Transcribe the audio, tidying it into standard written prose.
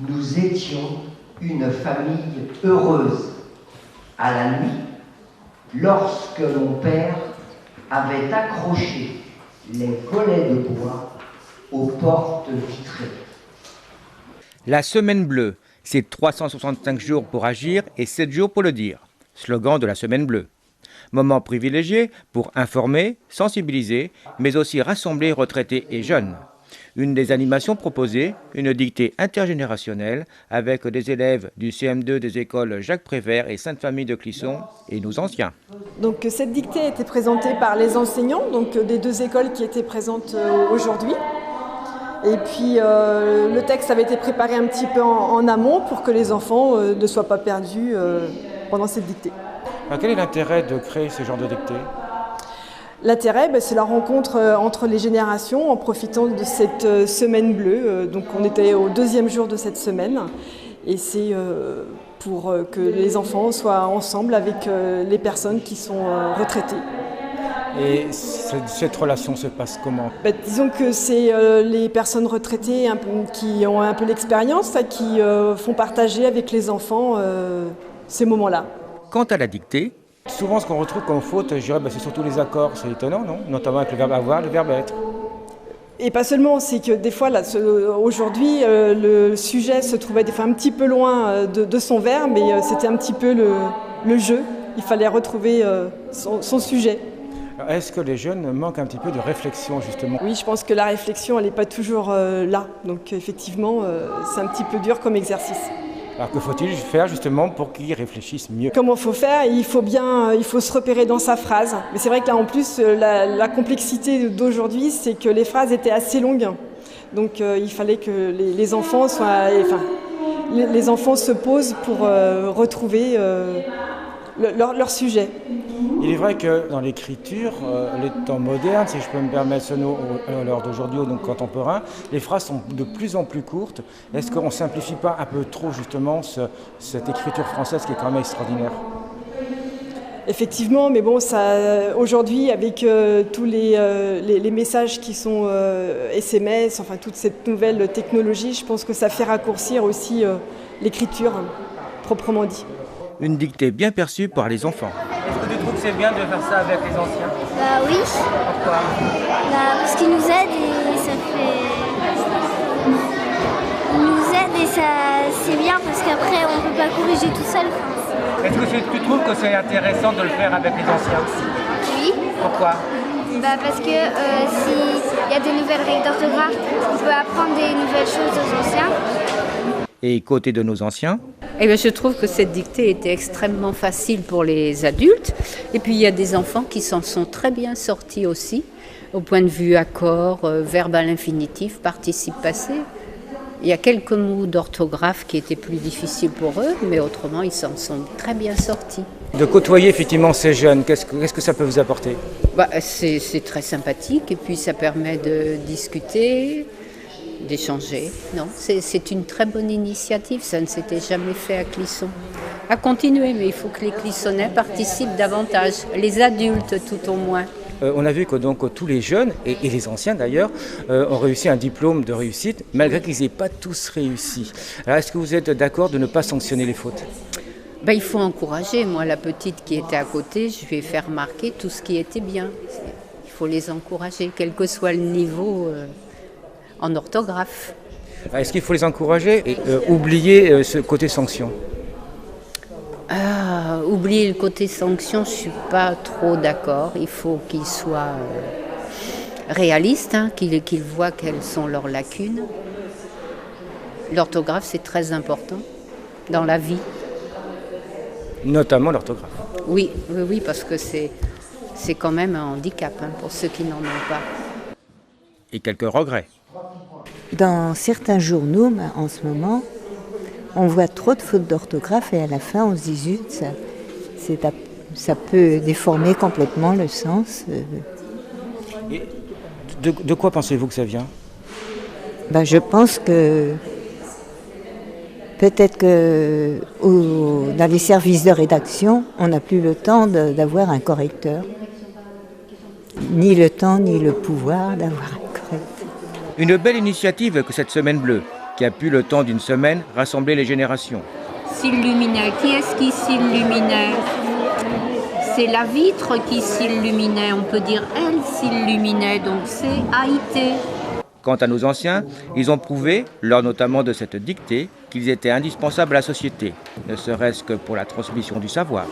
Nous étions une famille heureuse à la nuit, lorsque mon père avait accroché les volets de bois aux portes vitrées. La semaine bleue, c'est 365 jours pour agir et 7 jours pour le dire. Slogan de la semaine bleue. Moment privilégié pour informer, sensibiliser, mais aussi rassembler retraités et jeunes. Une des animations proposées, une dictée intergénérationnelle avec des élèves du CM2 des écoles Jacques Prévert et Sainte-Famille de Clisson et nos anciens. Donc cette dictée a été présentée par les enseignants des deux écoles qui étaient présentes aujourd'hui. Et puis le texte avait été préparé un petit peu en amont pour que les enfants ne soient pas perdus pendant cette dictée. Alors, quel est l'intérêt de créer ce genre de dictée ? L'intérêt, c'est la rencontre entre les générations en profitant de cette semaine bleue. Donc on était au 2e jour de cette semaine et c'est pour que les enfants soient ensemble avec les personnes qui sont retraitées. Et cette relation se passe comment ? Disons que c'est les personnes retraitées qui ont un peu l'expérience, qui font partager avec les enfants ces moments-là. Quant à la dictée, souvent ce qu'on retrouve comme faute, je dirais, c'est surtout les accords. C'est étonnant, non ? Notamment avec le verbe avoir, le verbe être. Et pas seulement, c'est que des fois, là, aujourd'hui, le sujet se trouvait des fois un petit peu loin de son verbe, et c'était un petit peu le jeu. Il fallait retrouver son sujet. Alors, est-ce que les jeunes manquent un petit peu de réflexion, justement ? Oui, je pense que la réflexion, elle n'est pas toujours là. Donc effectivement, c'est un petit peu dur comme exercice. Alors que faut-il faire justement pour qu'ils réfléchissent mieux ? Comment il faut faire ? Il faut se repérer dans sa phrase. Mais c'est vrai que là, en plus, la complexité d'aujourd'hui, c'est que les phrases étaient assez longues. Donc il fallait que les enfants les enfants se posent pour retrouver leur sujet. Il est vrai que dans l'écriture, les temps modernes, si je peux me permettre ce mot, à l'heure d'aujourd'hui, donc contemporain, les phrases sont de plus en plus courtes. Est-ce qu'on ne simplifie pas un peu trop justement cette écriture française qui est quand même extraordinaire ? Effectivement, mais bon, aujourd'hui, avec tous les messages qui sont SMS, enfin toute cette nouvelle technologie, je pense que ça fait raccourcir aussi l'écriture, proprement dit. une dictée bien perçue par les enfants. Est-ce que tu trouves que c'est bien de faire ça avec les anciens ? Bah oui. Pourquoi ? Parce qu'ils nous aident et ça fait... Ils nous aident et c'est bien parce qu'après on ne peut pas corriger tout seul. Est-ce que tu trouves que c'est intéressant de le faire avec les anciens ? Oui. Pourquoi ? Parce que s'il y a de nouvelles règles d'orthographe, on peut apprendre des nouvelles choses aux anciens. Et côté de nos anciens ? Je trouve que cette dictée était extrêmement facile pour les adultes. Et puis il y a des enfants qui s'en sont très bien sortis aussi, au point de vue accord, verbe à l'infinitif, participe passé. Il y a quelques mots d'orthographe qui étaient plus difficiles pour eux, mais autrement ils s'en sont très bien sortis. De côtoyer effectivement ces jeunes, qu'est-ce que ça peut vous apporter ? C'est très sympathique et puis ça permet de discuter, d'échanger. Non, c'est une très bonne initiative, ça ne s'était jamais fait à Clisson. À continuer, mais il faut que les Clissonnais participent davantage, les adultes tout au moins. On a vu que donc tous les jeunes, et les anciens d'ailleurs, ont réussi un diplôme de réussite, malgré qu'ils n'aient pas tous réussi. Alors est-ce que vous êtes d'accord de ne pas sanctionner les fautes ? Il faut encourager. Moi, la petite qui était à côté, je lui ai fait remarquer tout ce qui était bien. Il faut les encourager, quel que soit le niveau en orthographe. Est-ce qu'il faut les encourager et oublier ce côté sanction ? Oublier le côté sanction, je ne suis pas trop d'accord. Il faut qu'ils soient réalistes, qu'ils voient quelles sont leurs lacunes. L'orthographe, c'est très important dans la vie. Notamment l'orthographe. Oui, parce que c'est quand même un handicap pour ceux qui n'en ont pas. Et quelques regrets. Dans certains journaux, en ce moment, on voit trop de fautes d'orthographe et à la fin on se dit zut, ça peut déformer complètement le sens. Et de quoi pensez-vous que ça vient ? Je pense que peut-être que dans les services de rédaction, on n'a plus le temps d'avoir un correcteur. Ni le temps, ni le pouvoir d'avoir un correcteur. Une belle initiative que cette semaine bleue. qui a pu, le temps d'une semaine, rassembler les générations. S'illuminait. Qui est-ce qui s'illuminait? C'est la vitre qui s'illuminait. On peut dire elle s'illuminait, donc c'est Haïté. Quant à nos anciens, ils ont prouvé, lors notamment de cette dictée, qu'ils étaient indispensables à la société, ne serait-ce que pour la transmission du savoir.